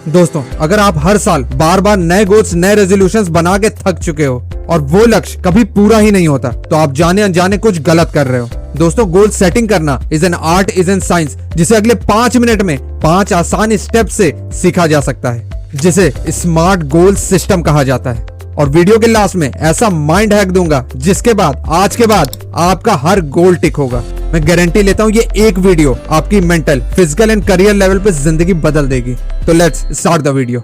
दोस्तों, अगर आप हर साल बार बार नए गोल्स नए रेजोल्यूशंस बना के थक चुके हो और वो लक्ष्य कभी पूरा ही नहीं होता, तो आप जाने अनजाने कुछ गलत कर रहे हो। दोस्तों, गोल सेटिंग करना is an art, is an science, जिसे अगले 5 मिनट में 5 आसान स्टेप से सीखा जा सकता है, जिसे स्मार्ट गोल सिस्टम कहा जाता है। और वीडियो के लास्ट में ऐसा माइंड हैक दूंगा जिसके बाद आज के बाद आपका हर गोल टिक होगा। मैं गारंटी लेता हूं ये एक वीडियो आपकी mental, physical and career level पे जिंदगी बदल देगी। तो लेट्स स्टार्ट द वीडियो।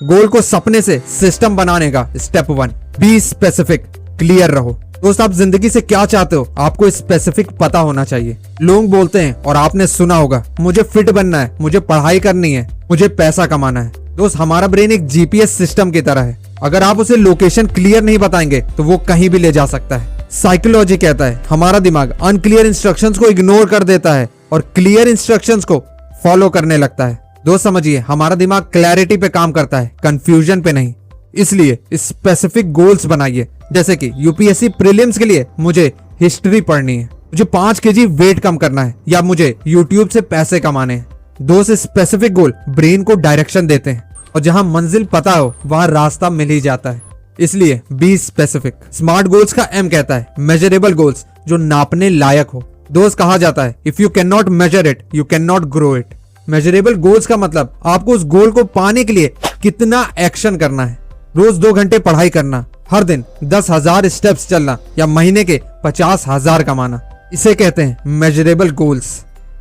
गोल को सपने से सिस्टम बनाने का स्टेप 1, बी स्पेसिफिक, क्लियर रहो। दोस्त, आप जिंदगी से क्या चाहते हो आपको स्पेसिफिक पता होना चाहिए। लोग बोलते हैं और आपने सुना होगा, मुझे फिट बनना है, मुझे पढ़ाई करनी है, मुझे पैसा कमाना है। दोस्त, हमारा ब्रेन एक जीपीएस सिस्टम की तरह है। अगर आप उसे लोकेशन क्लियर नहीं बताएंगे तो वो कहीं भी ले जा सकता है। साइकोलॉजी कहता है हमारा दिमाग अनक्लियर इंस्ट्रक्शंस को इग्नोर कर देता है और क्लियर इंस्ट्रक्शंस को फॉलो करने लगता है। दोस्त समझिए, हमारा दिमाग क्लैरिटी पे काम करता है, कंफ्यूजन पे नहीं। इसलिए स्पेसिफिक गोल्स बनाइए, जैसे कि यूपीएससी प्रीलिम्स के लिए मुझे हिस्ट्री पढ़नी है, मुझे 5 केजी वेट कम करना है, या मुझे यूट्यूब से पैसे कमाने हैं। दोस्त, स्पेसिफिक गोल ब्रेन को डायरेक्शन देते हैं और जहां मंजिल पता हो वहां रास्ता मिल ही जाता है। इसलिए बी स्पेसिफिक। स्मार्ट गोल्स का एम कहता है मेजरेबल गोल्स, जो नापने लायक हो। दोस्त, कहा जाता है if you can not measure it you can not grow it. Measurable goals का मतलब आपको उस गोल को पाने के लिए कितना एक्शन करना है। रोज 2 घंटे पढ़ाई करना, हर दिन 10,000 स्टेप्स चलना, या महीने के 50,000 कमाना, इसे कहते हैं मेजरेबल गोल्स।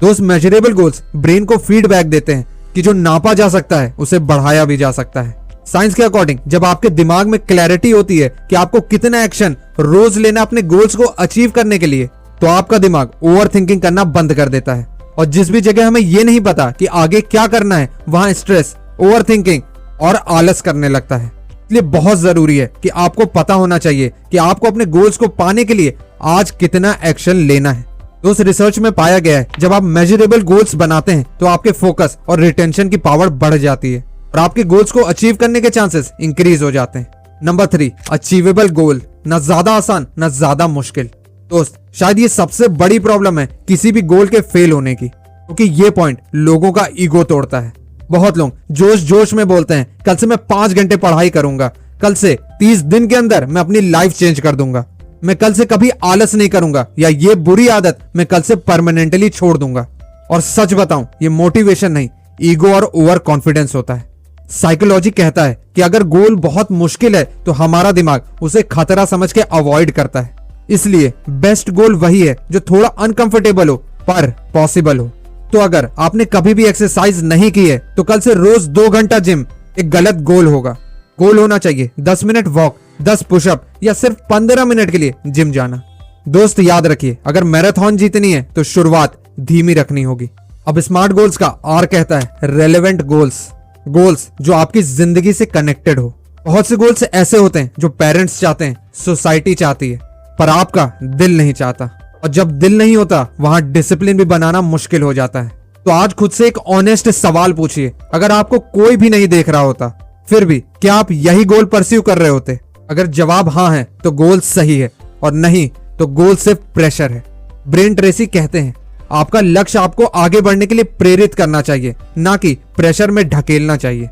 दोस्त, मेजरेबल गोल्स ब्रेन को फीडबैक देते हैं कि जो नापा जा सकता है उसे बढ़ाया भी जा सकता है। साइंस के अकॉर्डिंग जब आपके दिमाग में क्लैरिटी होती है कि आपको कितना एक्शन रोज लेना अपने गोल्स को अचीव करने के लिए, तो आपका दिमाग ओवर थिंकिंग करना बंद कर देता है। और जिस भी जगह हमें यह नहीं पता कि आगे क्या करना है, वहां स्ट्रेस, ओवर थिंकिंग और आलस करने लगता है। इसलिए बहुत जरूरी है कि आपको पता होना चाहिए कि आपको अपने गोल्स को पाने के लिए आज कितना एक्शन लेना है। दोस्त, रिसर्च में पाया गया है जब आप मेजरेबल गोल्स बनाते हैं तो आपके फोकस और रिटेंशन की पावर बढ़ जाती है और आपके गोल्स को अचीव करने के चांसेस इंक्रीज हो जाते हैं। नंबर 3, अचीवेबल गोल, न ज्यादा आसान न ज्यादा मुश्किल। दोस्त, शायद ये सबसे बड़ी प्रॉब्लम है किसी भी गोल के फेल होने की, क्योंकि ये पॉइंट लोगों का ईगो तोड़ता है। बहुत लोग जोश जोश में बोलते हैं कल से मैं 5 घंटे पढ़ाई करूंगा, कल से 30 दिन के अंदर मैं अपनी लाइफ चेंज कर दूंगा, मैं कल से कभी आलस नहीं करूंगा, या ये बुरी आदत मैं कल से परमानेंटली छोड़ दूंगा। और सच बताऊं, ये मोटिवेशन नहीं, ईगो और ओवर कॉन्फिडेंस होता है। साइकोलॉजी कहता है कि अगर गोल बहुत मुश्किल है तो हमारा दिमाग उसे खतरा समझ के अवॉइड करता है। इसलिए बेस्ट गोल वही है जो थोड़ा अनकंफर्टेबल हो पर पॉसिबल हो। तो अगर आपने कभी भी एक्सरसाइज नहीं की है तो कल से रोज 2 घंटा जिम एक गलत गोल होगा। गोल होना चाहिए 10 मिनट वॉक, 10 पुशअप, या सिर्फ 15 मिनट के लिए जिम जाना। दोस्त, याद रखिए, अगर मैराथन जीतनी है तो शुरुआत धीमी रखनी होगी। अब स्मार्ट गोल्स का आर कहता है रेलेवेंट गोल्स, गोल्स जो आपकी जिंदगी से कनेक्टेड हो। बहुत से गोल्स ऐसे होते हैं जो पेरेंट्स चाहते हैं, सोसाइटी चाहती है, पर आपका दिल नहीं चाहता। और जब दिल नहीं होता वहां डिसिप्लिन भी बनाना मुश्किल हो जाता है। तो आज खुद से एक ऑनेस्ट सवाल पूछिए, अगर आपको कोई भी नहीं देख रहा होता फिर भी क्या आप यही गोल परस्यू कर रहे होते? अगर जवाब हाँ है तो गोल सही है, और नहीं तो गोल सिर्फ प्रेशर है। ब्रेन ट्रेसी कहते हैं आपका लक्ष्य आपको आगे बढ़ने के लिए प्रेरित करना चाहिए, ना कि प्रेशर में ढकेलना चाहिए।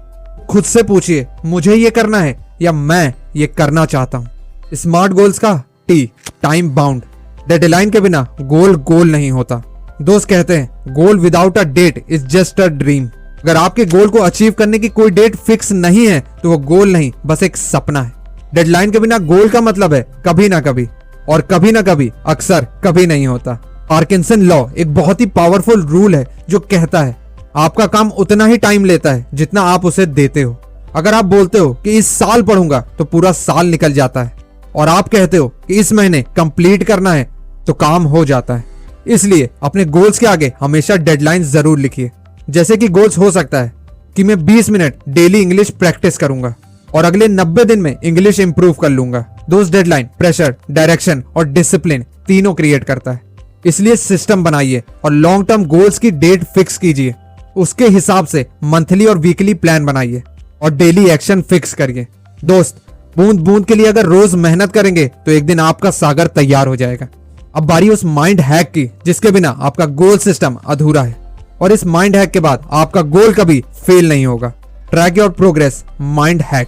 खुद से पूछिए, मुझे ये करना है या मैं ये करना चाहता हूं। स्मार्ट गोल्स का टी, टाइम बाउंड। डेडलाइन के बिना गोल गोल नहीं होता। दोस्त कहते हैं goal without a date is just a dream. अगर आपके गोल को अचीव करने की कोई डेट फिक्स नहीं है तो वो गोल नहीं, बस एक सपना है। डेडलाइन के बिना गोल का मतलब है कभी ना कभी, और कभी ना कभी अक्सर कभी नहीं होता। पार्किंसन लॉ एक बहुत ही पावरफुल रूल है जो कहता है आपका काम उतना ही टाइम लेता है जितना आप उसे देते हो। अगर आप बोलते हो कि इस साल पढ़ूंगा तो पूरा साल निकल जाता है, और आप कहते हो कि इस महीने कंप्लीट करना है तो काम हो जाता है। इसलिए अपने गोल्स के आगे हमेशा डेडलाइन जरूर लिखिए। जैसे कि गोल्स हो सकता है कि मैं 20 मिनट डेली इंग्लिश प्रैक्टिस करूंगा और अगले 90 दिन में इंग्लिश इंप्रूव कर लूंगा। दोस्त, डेडलाइन प्रेशर, डायरेक्शन और डिसिप्लिन तीनों क्रिएट करता है। इसलिए सिस्टम बनाइए और लॉन्ग टर्म गोल्स की डेट फिक्स कीजिए। उसके हिसाब से मंथली और वीकली प्लान बनाइए और डेली एक्शन फिक्स करिए। दोस्त, बूंद बूंद के लिए अगर रोज मेहनत करेंगे तो एक दिन आपका सागर तैयार हो जाएगा। अब बारी उस माइंड हैक की जिसके बिना आपका गोल सिस्टम अधूरा है, और इस माइंड हैक के बाद आपका गोल कभी फेल नहीं होगा। Track your progress mind hack.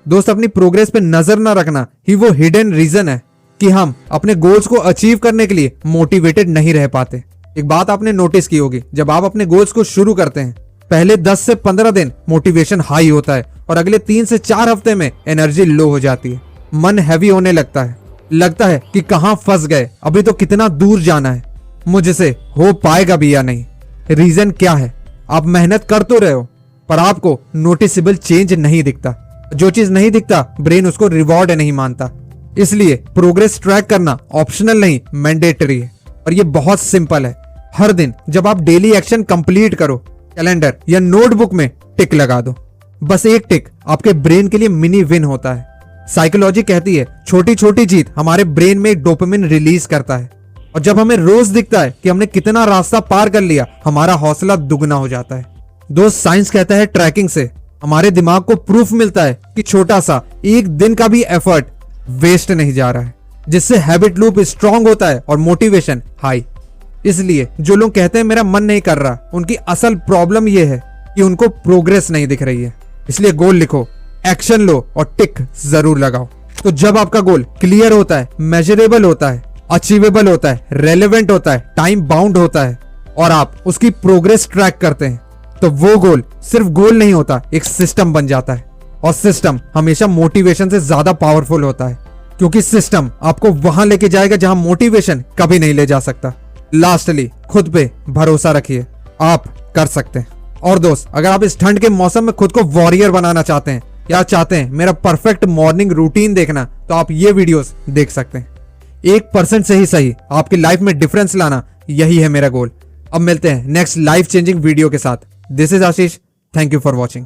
दोस्त, अपनी प्रोग्रेस पे नजर न रखना ही वो हिडन रीजन है कि हम अपने गोल्स को अचीव करने के लिए मोटिवेटेड नहीं रह पाते। एक बात आपने नोटिस की होगी, जब आप अपने गोल्स को शुरू करते हैं पहले 10 से 15 दिन मोटिवेशन हाई होता है और अगले 3 से 4 हफ्ते में एनर्जी लो हो जाती है। मन हैवी होने लगता है कि कहां फंस गए, अभी तो कितना दूर जाना है, मुझसे हो पाएगा भी या नहीं। रीजन क्या है? आप मेहनत कर तो रहे हो पर आपको नोटिसेबल चेंज नहीं दिखता। जो चीज नहीं दिखता ब्रेन उसको रिवॉर्ड नहीं मानता। इसलिए प्रोग्रेस ट्रैक करना ऑप्शनल नहीं, मैंडेटरी है, और ये बहुत सिंपल है। हर दिन जब आप डेली एक्शन कंप्लीट करो, कैलेंडर या नोटबुक में टिक लगा दो। बस एक टिक आपके ब्रेन के लिए मिनी विन होता है। साइकोलॉजी कहती है छोटी छोटी जीत हमारे ब्रेन में डोपामिन रिलीज करता है, और जब हमें रोज दिखता है कि हमने कितना रास्ता पार कर लिया, हमारा हौसला दुगना हो जाता है। दोस्त, साइंस कहता है ट्रैकिंग से हमारे दिमाग को प्रूफ मिलता है कि छोटा सा एक दिन का भी एफर्ट वेस्ट नहीं जा रहा है, जिससे हैबिट लूप स्ट्रांग होता है और मोटिवेशन हाई। इसलिए जो लोग कहते हैं मेरा मन नहीं कर रहा, उनकी असल प्रॉब्लम यह है कि उनको प्रोग्रेस नहीं दिख रही है। इसलिए गोल लिखो, एक्शन लो और टिक जरूर लगाओ। तो जब आपका गोल क्लियर होता है, मेजरेबल होता है, अचीवेबल होता है, रेलेवेंट होता है, टाइम बाउंड होता है और आप उसकी प्रोग्रेस ट्रैक करते हैं, तो वो गोल सिर्फ गोल नहीं होता, एक सिस्टम बन जाता है। और सिस्टम हमेशा मोटिवेशन से ज्यादा पावरफुल होता है, क्योंकि सिस्टम आपको वहां लेके जाएगा जहां मोटिवेशन कभी नहीं ले जा सकता। लास्टली, खुद पे भरोसा रखिए, आप कर सकते हैं। और दोस्त, अगर आप इस ठंड के मौसम में खुद को वॉरियर बनाना चाहते हैं या चाहते हैं मेरा परफेक्ट मॉर्निंग रूटीन देखना, तो आप ये वीडियोस देख सकते हैं। 1% से ही सही आपकी लाइफ में डिफरेंस लाना, यही है मेरा गोल। अब मिलते हैं नेक्स्ट लाइफ चेंजिंग वीडियो के साथ। This is Ashish, thank you for watching.